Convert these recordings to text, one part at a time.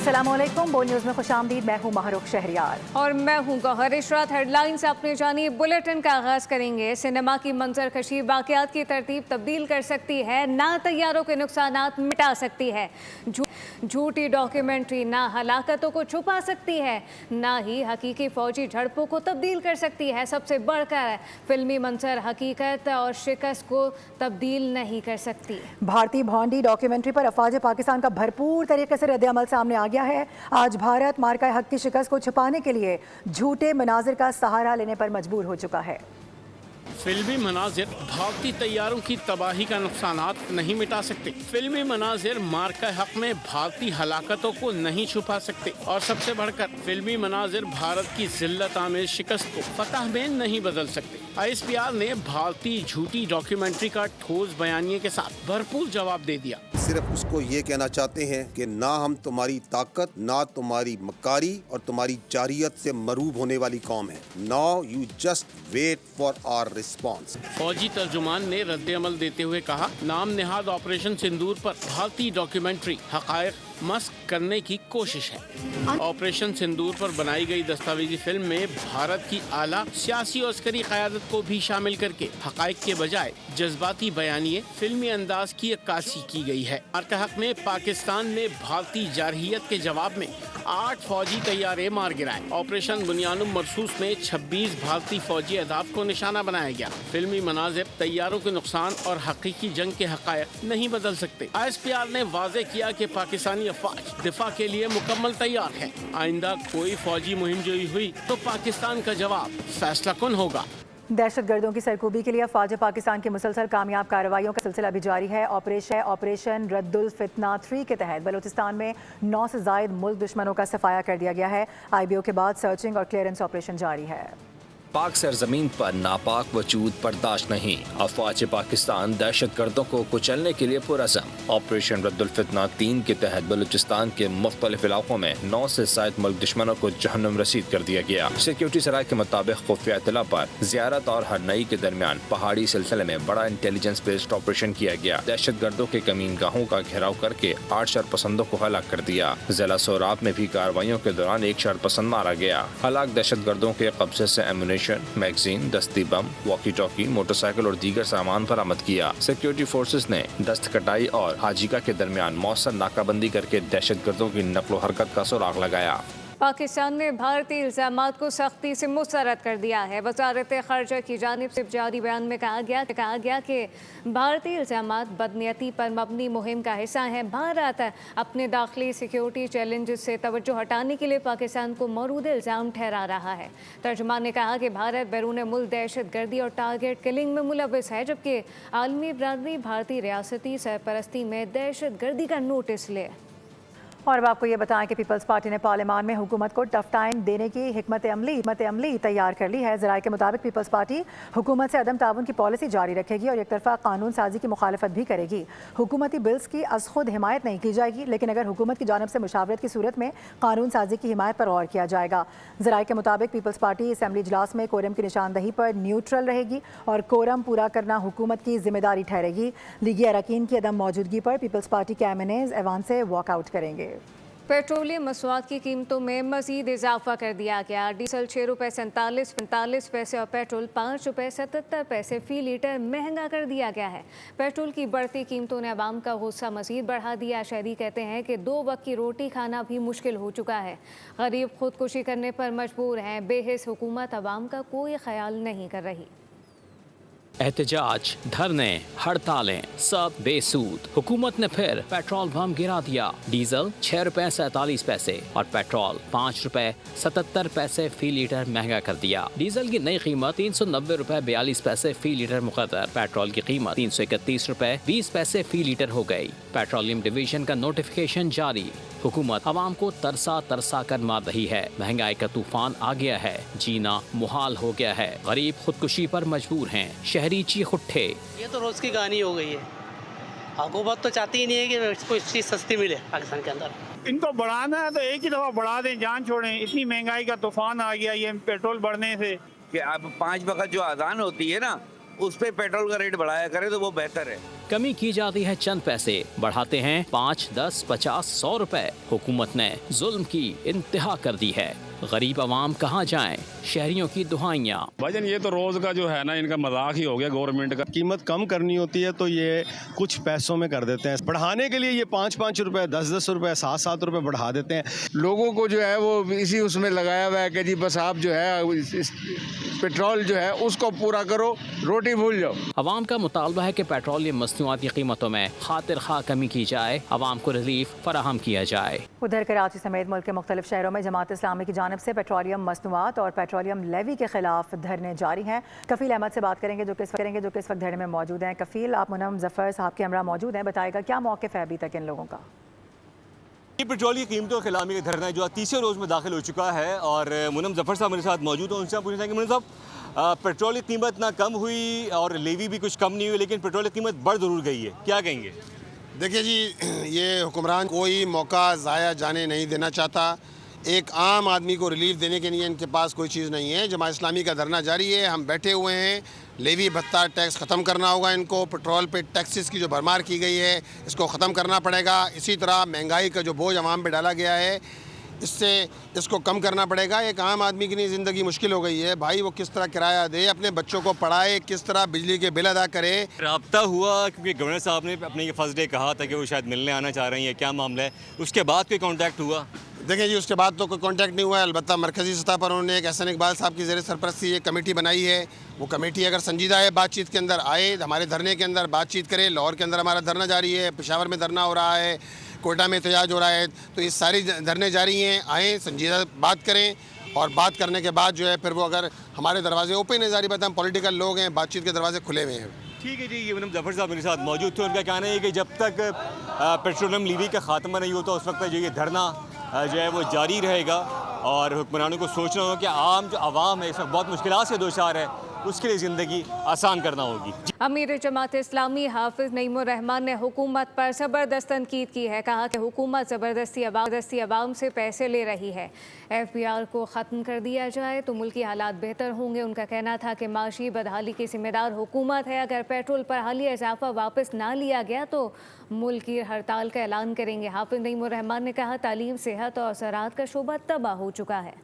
अस्सलाम वालेकुम। बोल न्यूज़ में खुशामदीद। मैं हूँ महरुख शहरियार और मैं हूँ गौहर इशरात। हेडलाइन से अपने जानिए बुलेटिन का आगाज़ करेंगे। सिनेमा की मंजर कशी वाक़यात की तरतीब तब्दील कर सकती है, ना तैयारों के नुकसानात मिटा सकती है। झूठी डॉक्यूमेंट्री ना हलाकतों को छुपा सकती है, ना ही हकीकी फौजी झड़पों को तब्दील कर सकती है। सबसे बढ़कर फिल्मी मंजर हकीकत और शिकस्त को तब्दील नहीं कर सकती। भारतीय भौंडी डॉक्यूमेंट्री पर अफवाज पाकिस्तान का भरपूर तरीके से रद्द-ए-अमल सामने आ गया है। आज भारत मार्का हक की शिकस्त को छुपाने के लिए झूठे मनाजिर का सहारा लेने पर मजबूर हो चुका है। फिल्मी मनाजिर भागती तैयारों की तबाही का नुकसानात नहीं मिटा सकते। फिल्मी मनाजिर मार्का हक में भागती हलाकतों को नहीं छुपा सकते, और सबसे बढ़कर फिल्मी मनाजिर भारत की जिल्लत आमिर शिकस्त को फतह में नहीं बदल सकते। ISPR ने भारतीय झूठी डॉक्यूमेंट्री का ठोस बयानिए के साथ भरपूर जवाब दे दिया। सिर्फ उसको ये कहना चाहते हैं कि ना हम तुम्हारी ताकत, ना तुम्हारी मकारी और तुम्हारी जारियत से मरूब होने वाली कौम है। Now you just wait for our response. फौजी तर्जुमान ने रद्द-ए-अमल देते हुए कहा, नाम नेहाद ऑपरेशन सिंदूर पर भारतीय डॉक्यूमेंट्री हकायक मस्क करने की कोशिश है। ऑपरेशन सिंदूर पर बनाई गई दस्तावेजी फिल्म में भारत की आला सियासी और अस्करी क़यादत को भी शामिल करके हकायक के बजाय जज्बाती बयानिए फिल्मी अंदाज की अक्कासी की गई है। मार्का हक में पाकिस्तान ने भारतीय जारहियत के जवाब में 8 फौजी तैयारे मार गिराए। ऑपरेशन बुनियानुम मरसूस में 26 भारतीय फौजी अहदाफ को निशाना बनाया गया। फिल्मी मनाजिर तैयारों के नुकसान और हकीकी जंग के हकायक नहीं बदल सकते। ISPR ने वाज़े किया कि पाकिस्तानी अफवाज दिफा के लिए मुकम्मल तैयार है। आइंदा कोई फौजी मुहिम जोई हुई तो पाकिस्तान का जवाब फैसला कुन होगा। दहशतगर्दों की सरकूबी के लिए अफवाज पाकिस्तान की मुसलसल कामयाब कार्रवाइयों का सिलसिला भी जारी है। ऑपरेशन रद्दुल फितना 3 के तहत बलूचिस्तान में 9 से ज़ायद मुल्क दुश्मनों का सफाया कर दिया गया है। IBO के बाद सर्चिंग और क्लियरेंस ऑपरेशन जारी है। पाक सरजमीन पर नापाक वजूद बर्दाश्त नहीं। अफवाज पाकिस्तान दहशतगर्दों को कुचलने के लिए पुरज़म। ऑपरेशन रद्दुल फितना 3 के तहत बलूचिस्तान के मुख्तलिफ इलाकों में 9 से ज़ायद मुल्क दुश्मनों को जहन्नुम रसीद कर दिया गया। सिक्योरिटी सराय के मुताबिक खुफिया इत्तला पर ज़ियारत और हरनई के दरमियान पहाड़ी सिलसिले में बड़ा इंटेलिजेंस बेस्ड ऑपरेशन किया गया। दहशतगर्दों के कमीन गाहों का घेराव करके 8 शरपसंदों को हलाक कर दिया। जिला सोराब में भी कार्रवाइयों के दौरान 1 शरपसंद मारा गया। हलाक दहशतगर्दों के कब्जे से एमुनेशन, मैगजीन, दस्ती बम, वॉकी टॉकी, मोटरसाइकिल और दीगर सामान बरामद किया। सिक्योरिटी फोर्सेस ने दस्त कटाई और हाजिका के दरमियान मौसर नाकाबंदी करके दहशतगर्दों की नकलो हरकत का सुराग लगाया। पाकिस्तान ने भारतीय इल्ज़ामात को सख्ती से मुस्तरद कर दिया है। वज़ारत ख़ारिजा की जानिब से जारी बयान में कहा गया कि भारतीय इल्ज़ामात बदनीयती पर मबनी मुहिम का हिस्सा हैं। भारत अपने दाखिली सिक्योरिटी चैलेंजेस से तवज्जो हटाने के लिए पाकिस्तान को मौरूद इल्ज़ाम ठहरा रहा है। तर्जुमान ने कहा कि भारत बैरून मुल्क दहशत गर्दी और टारगेट किलिंग में मुलव्वस है, जबकि आलमी बरादरी भारतीय रियासती सरपरस्ती में दहशत गर्दी का नोटिस ले। और अब आपको ये बताएं कि पीपल्स पार्टी ने पार्लियामान में हुकूमत को टफ टाइम देने की हिकमत अमली तैयार कर ली है। ज़राए के मुताबिक पीपल्स पार्टी हुकूमत से अदम ताउन की पॉलिसी जारी रखेगी और एक तरफा कानून साजी की मुखालफत भी करेगी। हुकूमती बिल्स की अज़ खुद हिमायत नहीं की जाएगी, लेकिन अगर हुकूमत की जानिब से मुशावरत की सूरत में कानून साजी की हिमायत पर गौर किया जाएगा। ज़राए के मुताबिक पीपल्स पार्टी असम्बली इजलास में कोरम की निशानदही पर न्यूट्रल रहेगी और कोरम पूरा करना हुकूमत की जिम्मेदारी ठहरेगी। लीगी अरकान की अदम मौजूदगी पर पीपल्स पार्टी के एमएनएज़ ऐवान से वॉकआउट करेंगे। पेट्रोलियम मसवाद की कीमतों में मज़ीद इजाफा कर दिया गया। डीजल 6 रुपये 47 पैसे और पेट्रोल 5 रुपये 77 पैसे फ़ी लीटर महंगा कर दिया गया है। पेट्रोल की बढ़ती कीमतों ने अवाम का गुस्सा मज़ीद बढ़ा दिया। शहरी कहते हैं कि 2 वक्त की रोटी खाना भी मुश्किल हो चुका है। गरीब खुदकुशी करने पर मजबूर हैं। बेहिस हुकूमत अवाम का कोई ख्याल नहीं कर रही। एहतजाज, धरने, हड़तालें सब बेसूद। हुकूमत ने फिर पेट्रोल बम गिरा दिया। डीजल 6 रुपये 47 पैसे और पेट्रोल 5 रुपये 77 पैसे फी लीटर महंगा कर दिया। डीजल की नई कीमत 390 रुपये 42 पैसे फी लीटर मुकर्रर। पेट्रोल की कीमत 331 रुपये 20 पैसे फी लीटर हो गई। पेट्रोलियम डिवीजन का नोटिफिकेशन जारी। हुकूमत आवाम को तरसा कर मार रही है। महंगाई का तूफान आ गया है। जीना मुहाल हो गया है। गरीब खुदकुशी पर मजबूर हैं। शहरी चीख उठे। ये तो रोज की कहानी हो गई है। हुकूमत तो चाहती ही नहीं है कि कोई चीज़ सस्ती मिले पाकिस्तान के अंदर। इनको बढ़ाना है तो एक ही दफ़ा बढ़ा दें, जान छोड़ें। इतनी महंगाई का तूफान आ गया ये पेट्रोल बढ़ने से कि अब 5 वक्त जो अजान होती है ना, उस पर पेट्रोल का रेट बढ़ाया करे तो वो बेहतर है। कमी की जाती है चंद पैसे, बढ़ाते हैं 5, 10, 50, 100 रुपए। हुकूमत ने जुल्म की इंतहा कर दी है। गरीब आवाम कहाँ जाएं? शहरियों की दुहाइयाँ। भाईजान ये तो रोज का जो है ना, इनका मजाक ही हो गया गवर्नमेंट का। कीमत कम करनी होती है तो ये कुछ पैसों में कर देते हैं, बढ़ाने के लिए ये 5-5 रुपए, 10-10 रुपए, 7-7 रुपए बढ़ा देते हैं। लोगों को जो है वो इसी उसमें लगाया हुआ है कि जी बस आप जो है इस पेट्रोल जो है उसको पूरा करो, रोटी भूल जाओ। अवाम का मुतालबा है कि पेट्रोलियम मसनूआत की कीमतों में खातिर खा कमी की जाए, अवाम को रिलीफ फराहम किया जाए। उधर कराची समेत मुल्क के मुख्तलिफ शहरों में जमात इस्लामी की जानिब से पेट्रोलियम मसनूआत और पेट्रोलियम लेवी के खिलाफ धरने जारी हैं। कफील अहमद से बात करेंगे जो कि इस वक्त धरने में मौजूद हैं। कफील, आप मुनम जफर साहब के हमरा मौजूद हैं, बताएगा क्या मौक़िफ़ है अभी तक इन लोगों का? ये पेट्रोल की कीमतों के खिलाफ धरना जो 30वें रोज़ में दाखिल हो चुका है और मुनम जफर साहब मेरे साथ मौजूद हैं। उनसे पूछना है कि मुनम साहब, पेट्रोल की कीमत ना कम हुई और लेवी भी कुछ कम नहीं हुई, लेकिन पेट्रोल की कीमत बढ़ ज़रूर गई है, क्या कहेंगे? देखिए जी, ये हुक्मरान कोई मौका ज़ाया जाने नहीं देना चाहता। एक आम आदमी को रिलीफ देने के लिए इनके पास कोई चीज़ नहीं है। जमात इस्लामी का धरना जारी है, हम बैठे हुए हैं। लेवी भत्ता टैक्स ख़त्म करना होगा इनको, पेट्रोल पे टैक्सेस की जो भरमार की गई है इसको ख़त्म करना पड़ेगा। इसी तरह महंगाई का जो बोझ अवाम पे डाला गया है इससे इसको कम करना पड़ेगा। एक आम आदमी की ज़िंदगी मुश्किल हो गई है भाई, वो किस तरह किराया दे, अपने बच्चों को पढ़ाए, किस तरह बिजली के बिल अदा करे। राब्ता हुआ क्योंकि गवर्नर साहब ने अपने ये फर्स्ट डे कहा था कि वो शायद मिलने आना चाह रही हैं, क्या मामला है? उसके बाद कोई कॉन्टैक्ट हुआ? देखिए जी, उसके बाद तो कोई कॉन्टैक्ट नहीं हुआ है। अलबत्ता मरकज़ी सतह पर उन्होंने एक एहसन इकबाल साहब की ज़ेर सरपरस्ती एक कमेटी बनाई है। वो कमेटी अगर संजीदा है बातचीत के अंदर आए, हमारे धरने के अंदर बातचीत करे। लाहौर के अंदर हमारा धरना जारी है, पेशावर में धरना हो रहा है, कोयटा में एहतजाज हो रहा है, तो ये सारी धरने जारी हैं। आएँ, संजीदा बात करें और बात करने के बाद जो है फिर वो अगर हमारे दरवाजे ओपन है, जारी बात हम पॉलिटिकल लोग हैं, बातचीत के दरवाजे खुले हुए हैं। ठीक है जी, ये मुनम जफर साहब मेरे साथ मौजूद थे। उनका कहना है कि जब तक पेट्रोलियम लेवी का खात्मा नहीं होता उस वक्त जो ये धरना जो है वो जारी रहेगा और हुक्मरानों को सोचना होगा कि आम जो आवाम है इस वक्त बहुत मुश्किलात से दोचार है, उसके लिए ज़िंदगी आसान करना होगी। अमीर जमात इस्लामी हाफिज नईमुर रहमान ने हुकूमत पर ज़बरदस्त तनकीद की है। कहा कि हुकूमत ज़बरदस्ती अवाम से पैसे ले रही है। FBR को ख़त्म कर दिया जाए तो मुल्की हालात बेहतर होंगे। उनका कहना था कि माशी बदहाली की जिम्मेदार हुकूमत है। अगर पेट्रोल पर हालिया इजाफा वापस ना लिया गया तो मुल्की हड़ताल का ऐलान करेंगे। हाफिज नईमुर रहमान ने कहा तालीम, सेहत और ज़राअत का शोबा तबाह हो चुका है।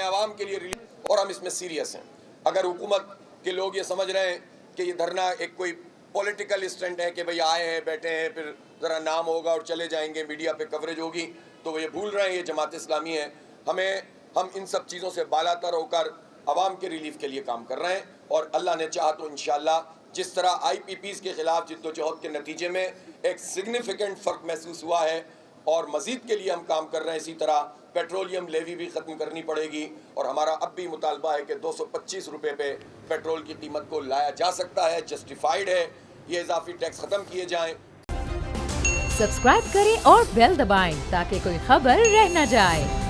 आवाम के लिए रिलीफ और हम इसमें सीरियस हैं। अगर हुकूमत के लोग ये समझ रहे हैं कि ये धरना एक कोई पॉलिटिकल स्टंट है कि भाई आए हैं, बैठे हैं, फिर ज़रा नाम होगा और चले जाएंगे, मीडिया पे कवरेज होगी, तो वो ये भूल रहे हैं ये जमात इस्लामी है। हम इन सब चीज़ों से बालातर होकर आवाम के रिलीफ के लिए काम कर रहे हैं और अल्लाह ने चाहा तो इंशाअल्लाह जिस तरह IPPs के ख़िलाफ़ जिद्दोजहद के नतीजे में एक सिग्निफिकेंट फ़र्क महसूस हुआ है और मज़ीद के लिए हम काम कर रहे हैं, इसी तरह पेट्रोलियम लेवी भी ख़त्म करनी पड़ेगी और हमारा अब भी मुतालबा है कि 225 रुपये पे पेट्रोल की कीमत को लाया जा सकता है, जस्टिफाइड है। ये इजाफी टैक्स ख़त्म किए जाएं। सब्सक्राइब करें और बेल दबाएं ताकि कोई खबर रह न जाए।